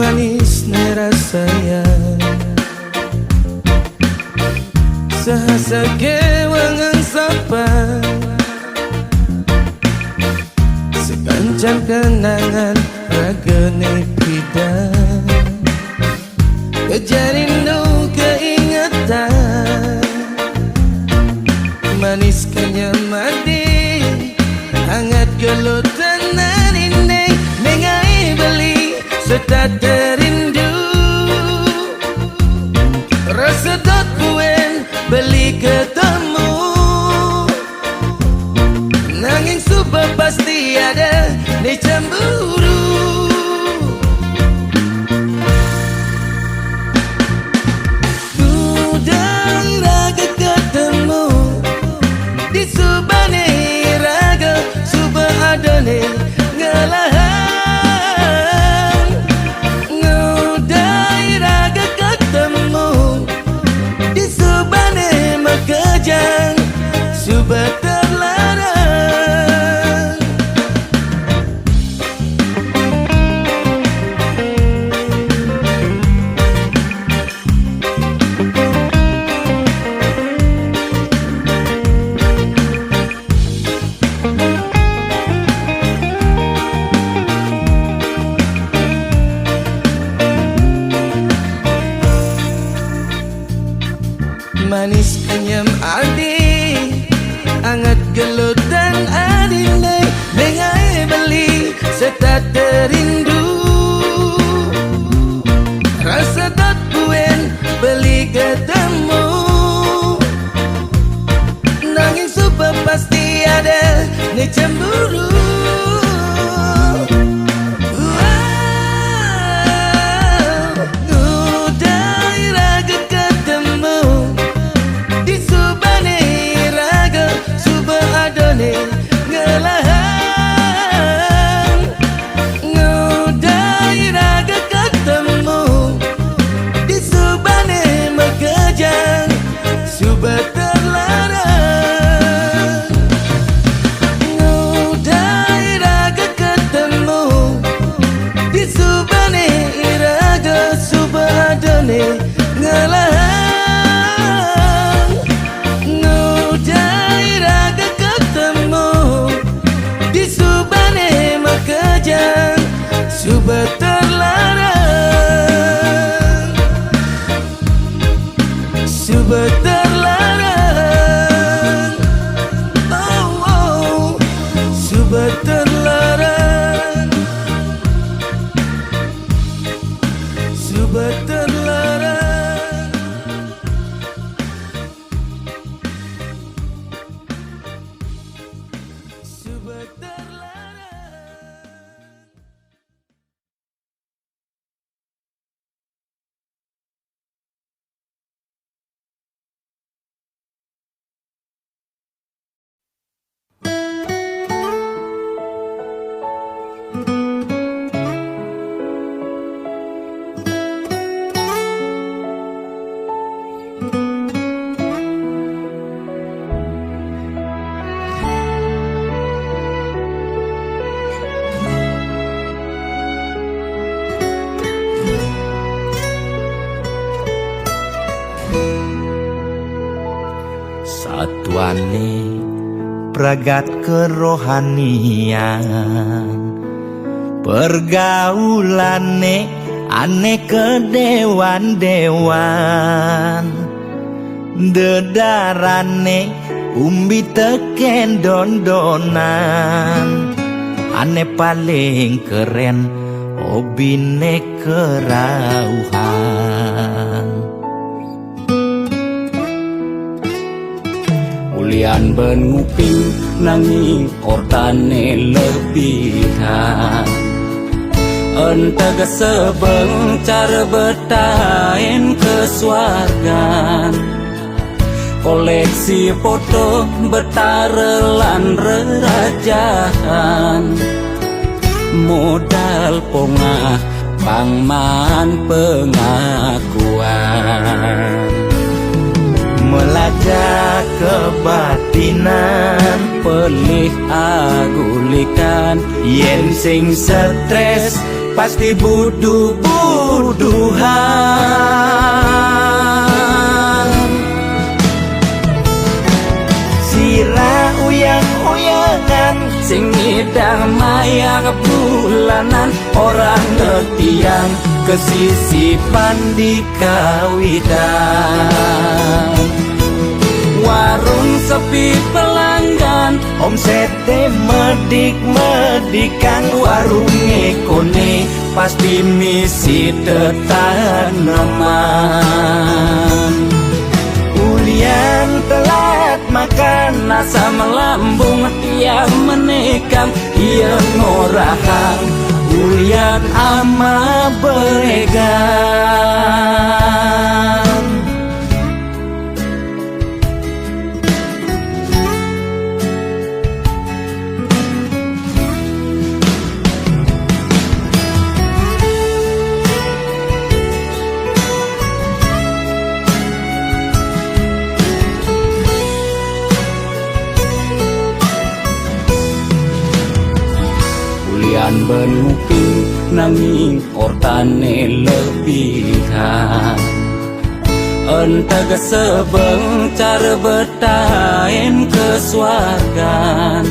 manis rasanya sahasa kewangan sapa sekancan kenangan ragane pidan kejar rindu keingatan manis kenyam mati hangat gelut tenan ini mengai beli serta terindu rasa dot kuen beli ketemu nanging super pasti ada di cemburu gudang raga ketemu di subane raga suba adone ngelahan ngudai raga ketemu di subane makajang suba terlarang manis kenyam adi hangat gelut dan adine mengai beli serta terindu rasa tak kuen beli ketemu nanging super pasti ada ni cemburu ngelahan ngudai raga ketemu di subane makajang suba terlarang ngudai raga ketemu di subane raga suba adone ngelahan ngudai raga ketemu di subane makajang suba terlarang suba terlarang oh, oh. Suba terlarang suba terlarang suba terlarang. Satuane pragat kerohanian pergaulane aneh kedewan-dewan dedarane umbi teken dondonan aneh paling keren hobine kerauhan ulian ben nguping nanging kortane lebihan entega sebeng cara bertain kesuargan koleksi foto betarelan rerajahan modal pongah pangman pengakuan melacak kebatinan pelih agulikan yen sing stres pasti buduh-buduhan. Sira uyang-uyangan Sing ngidang mayang bulanan, orang ngetiang kesisipan di kawitan. Warung sepi pelanggan, omsete medik-medikan. warung ngekone pasti misi tetaneman. Ulian telat makan, Nasa melambung tiang menekam, ia ngorahang ulian ama beregan. Ulian benuping nanging ortane lebihan. Entah sebeng cara bertahan kesuargan.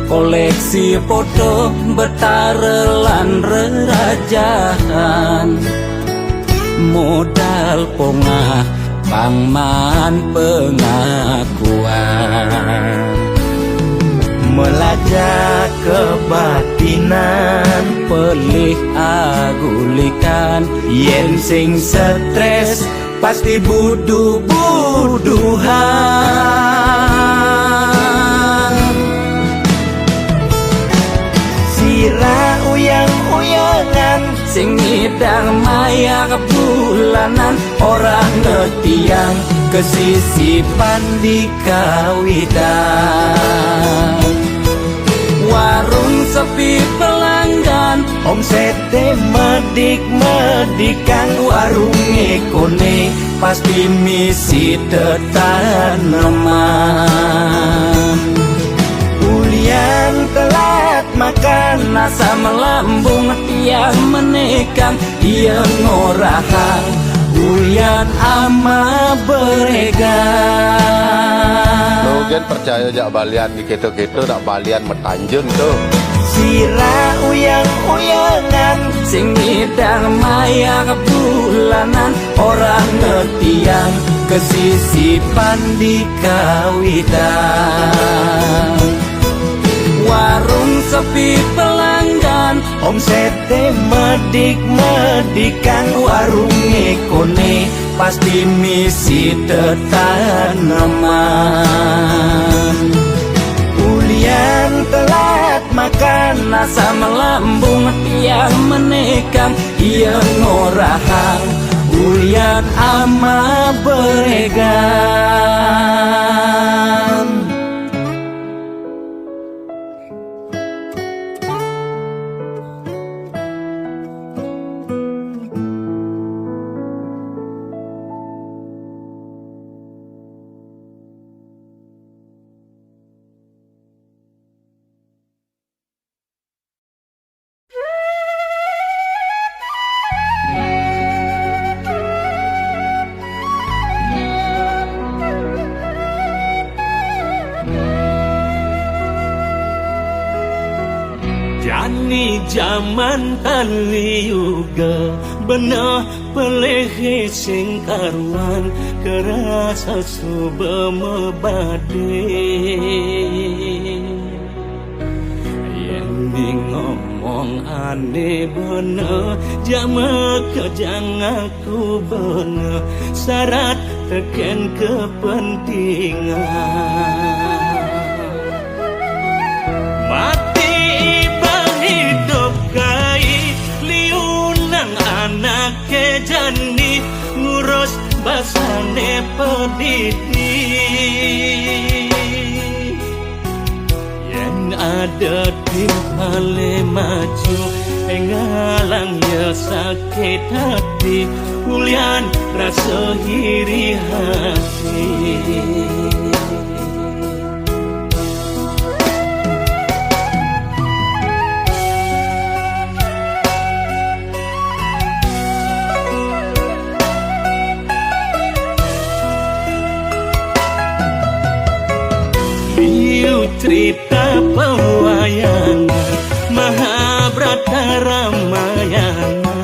Koleksi foto betarelan rerajahan. Modal pongah pangman pengakuan. melajak kebatinan, Pelih agulikan yen sing stres pasti buduh-buduhan. Sira uyang-uyangan Sing ngidang mayang bulanan, orang ngetiang kesisipan di kawitan. Warung sepi pelanggan, omsete medik-medikan. warung ngekone pasti misi tetaneman. Ulian telat makan, Nasa melambung tiang menekam, ia ngorahang ulian ama beregan. Logan percaya jak balian di keto-keto nak balian metanjun tu. sira uyang-uyangan Sing ngidang mayang bulanan, orang ngetiang kesisipan di kawitan. Warung sepi pelanggan, omsete medik-medikan. warung ngekone pasti misi tetaneman. Ulian telat makan, Nasa melambung tiang menekam, ia ngorahang ulian ama beregan. Jani zaman kaliuga benar pelehe sing karuan kerasa suba mebade yang di ngomong aneh bener jama kejang aku bener syarat teken kepentingan jani ngurus basane pedidi yang ada di pale maju ngalang ya sakit hati ulian rasa iri hati. cerita pewayangan Mahabharata Ramayana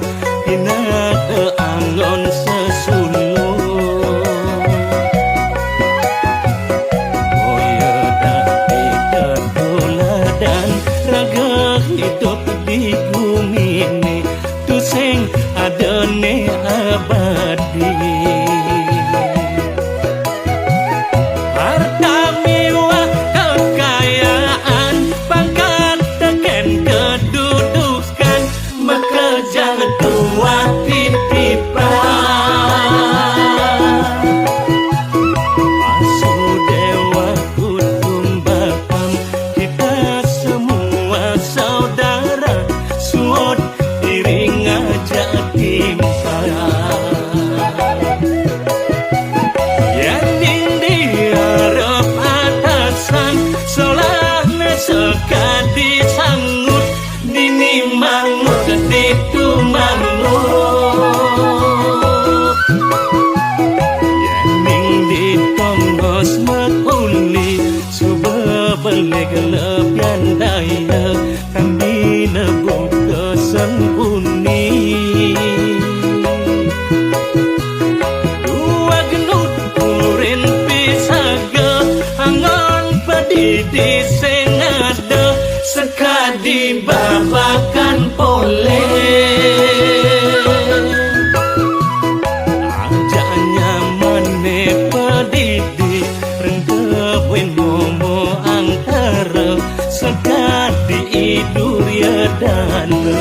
hina keanggon sesulur Boya dati ketuladan raga hidup di bumi ini tuseng adone abadi harta mewah kekayaan pangkat teken kedudukan maka jangan tuah titipan Vasudewa Kutumbakam kita semua saudara suot iring aja timpang sekadi sangut dini mangut ditu mangut yening ditongos makuli suba balik lebihan daya kami nebuk kesempuni dua genut kurin pisaga angon pedidi sengada sekadi babakan pole ajanya mane pedidi rengkewin momo angkara sekadi idur ya dana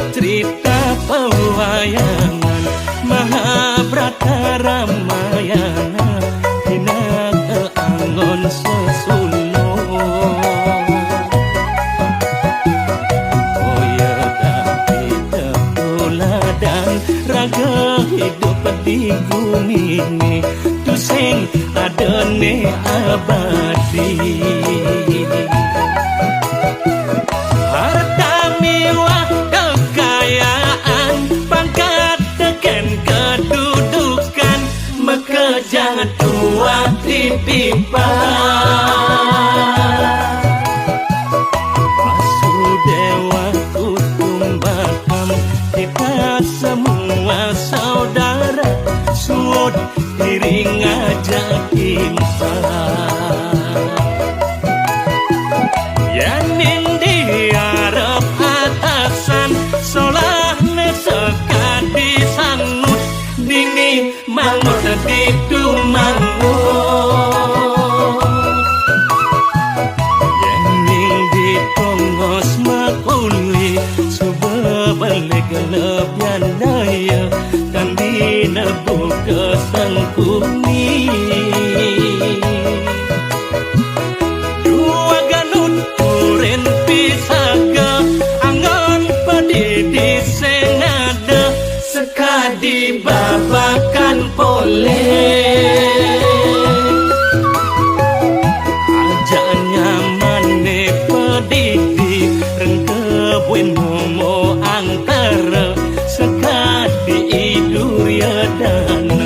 cerita pewayangan Mahabharata Ramayana hina keanggon sesulur Boya dati ketuladan raga hidup di bumi ini tuseng adone abadi harta mewah kekayaan pangkat teken kedudukan maka jangan tua titipan Vasudewa Kutumbakam kita semua saudara suot iring aja timpang yanin diarep atasan solahne sekadi sangut dini mangut ditu mangut yening ditongos makuli suba balik lebihan daya kan dinebuk kesengkuni dua ganut kurin pisaga angon pedidi sengada sekadi babakan pole ajanya mane pedidi rengkewin momo angkara sekadi idur ya dana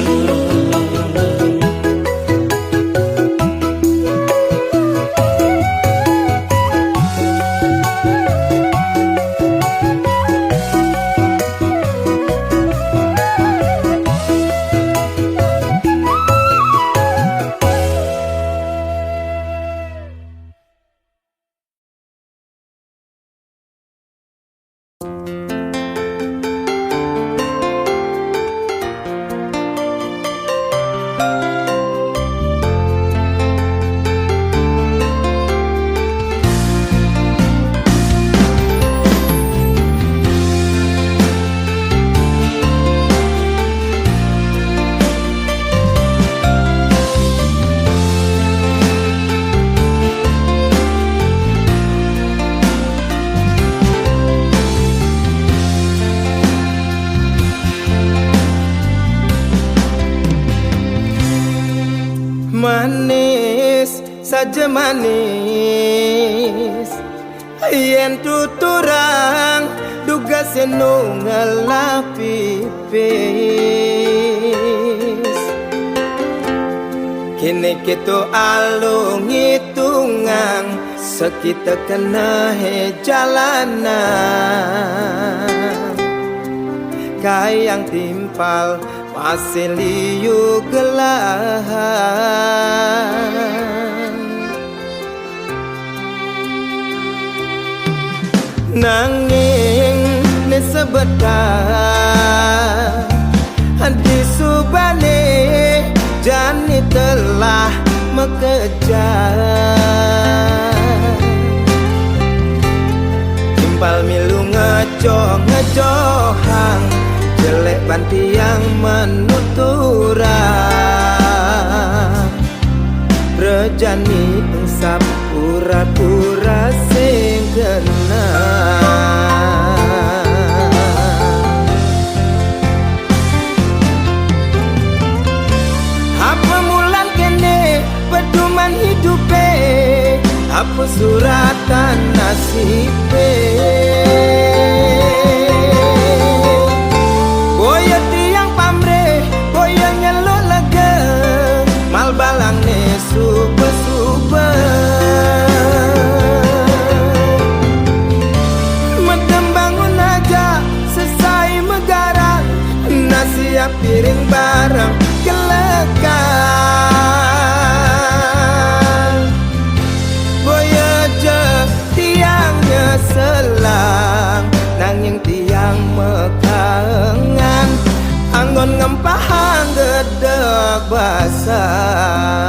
Manis saja manis yen tuturang duga seno ngelapipis kini kita alung hitungan sekita kena jalanan kayang timpal masih liu gelahan nanging ne sebetar hati subane jani telah mengejar timpal milu ngejohang jelek banti yang menuturang rejani engsap pura-pura sing kena apa mulan kene pedoman hidupe apa suratan nasibe boyo tiang pamre boyo nyelo lega mal balang ne supe-supe medem bangun aja selesai megarang nasiap piring barang kelekan boyo je tiangnya selang nanging tiang mekangan anggon ngempahang gedeg basah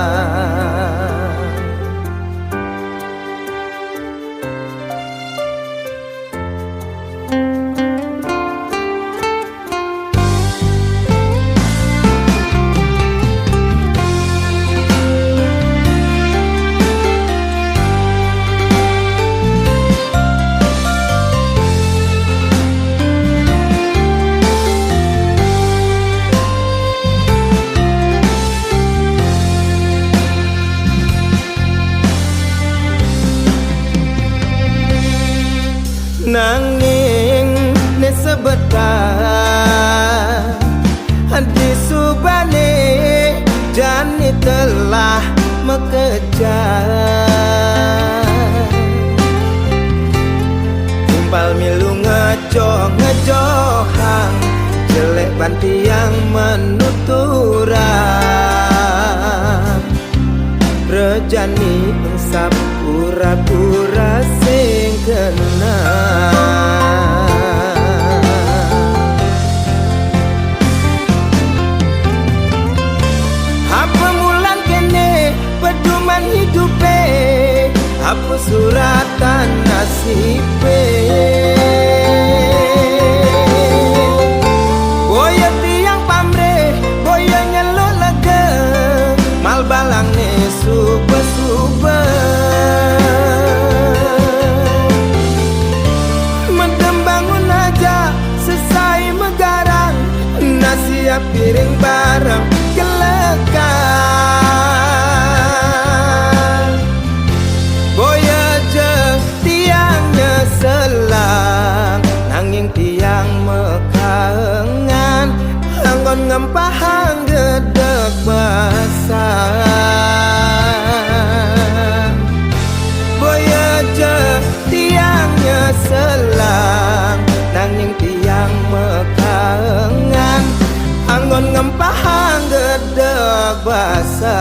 nanging ne sebetar hati subane jani telah mengejar timpal milu ngejohang jelek banti yang menuturang rejani engsap pura-pura sing kena apa mulan kene pedoman hidupe apa suratan nasibe boyo tiang pamre boyo nyelo lega mal balang ne supe-supe medem bangun aja selesai megarang nasiap piring barang kelekan boyo je tiangnya selang nanging tiang mekangan anggon ngempahang gedeg basah boyo je tiangnya selang nanging tiang mekangan anggon ngempahang gedeg basah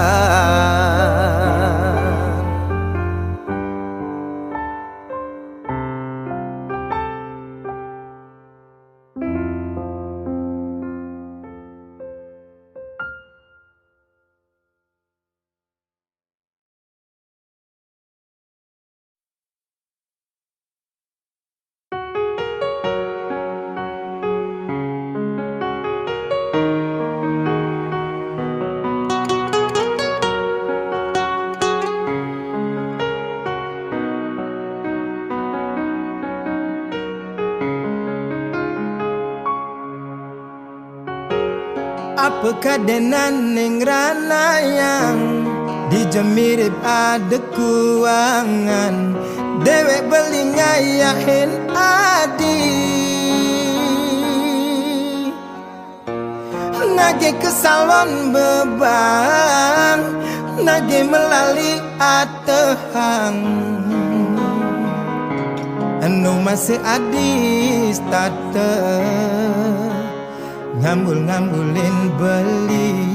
apa kadenan ning ranayang Mirip ada kuangan dewek beli ngayahin adi nage kesalon beban nage melali atehang anu masih adis tate ngambul-ngambulin beli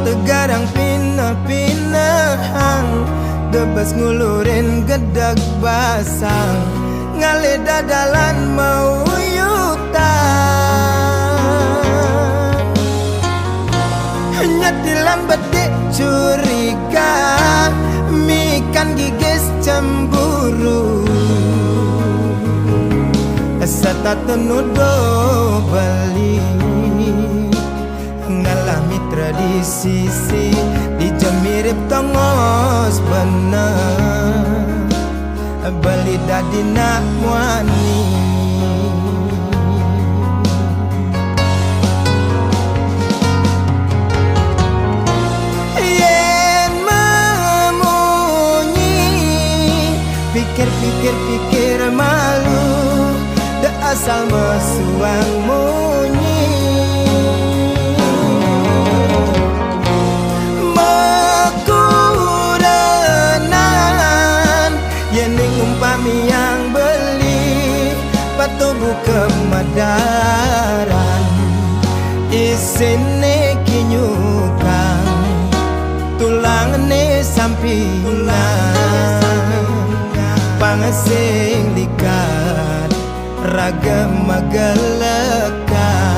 tegarang pinah-pinahang debes ngulurin gedag basang ngale dadalan mau yutan nyetilan bedik curiga mikan gigis cemburu serta tenudo beli ngalami tradisi di mirip tongos bener beli dadi nak muani yen memunyi pikir malu da asal mesuang munyi umpami yang beli patubu kemadaran isine kinyukang tulang ne sampingan pangasing likat ragam magalekan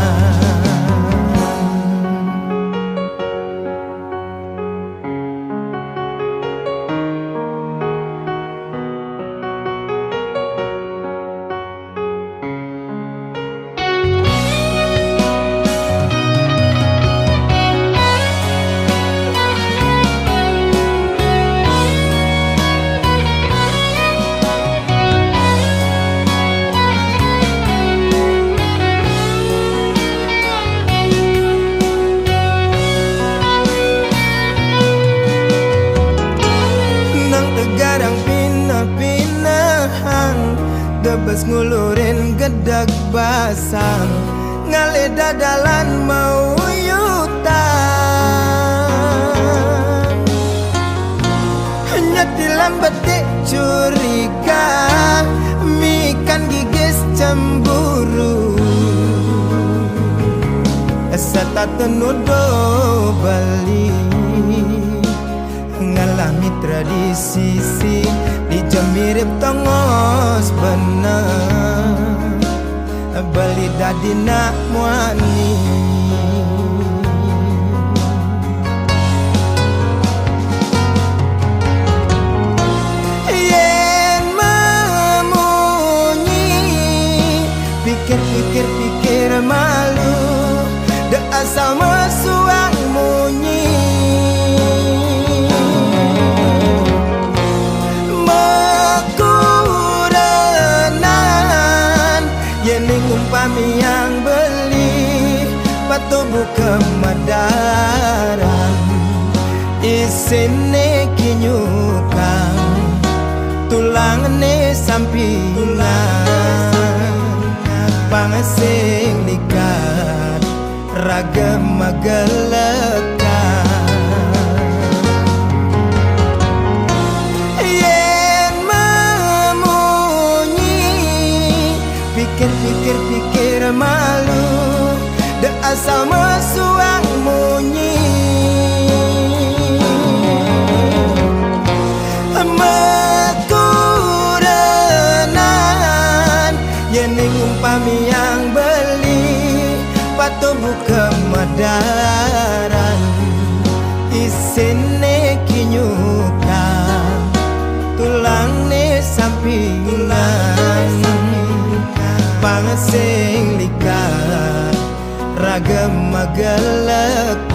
debes ngulurin gedag basang ngale dadalan mau yutan nyetilan betik curiga mikan gigis cemburu serta tenudo beli ngalami tradisi di mirip tongos bener beli dadi nak muani yen memunyi pikir malu da asal mesuang munyi umpami yang beli patubu kemadaran isine kinyukang tulang ne sampingan pangasing likat ragam magalekan pikir malu da asal mesuang munyi mekurenan yening umpami yang beli patubu kemadaran isine kinyukang tulang ne sampingan pangasing likat ragam magalekan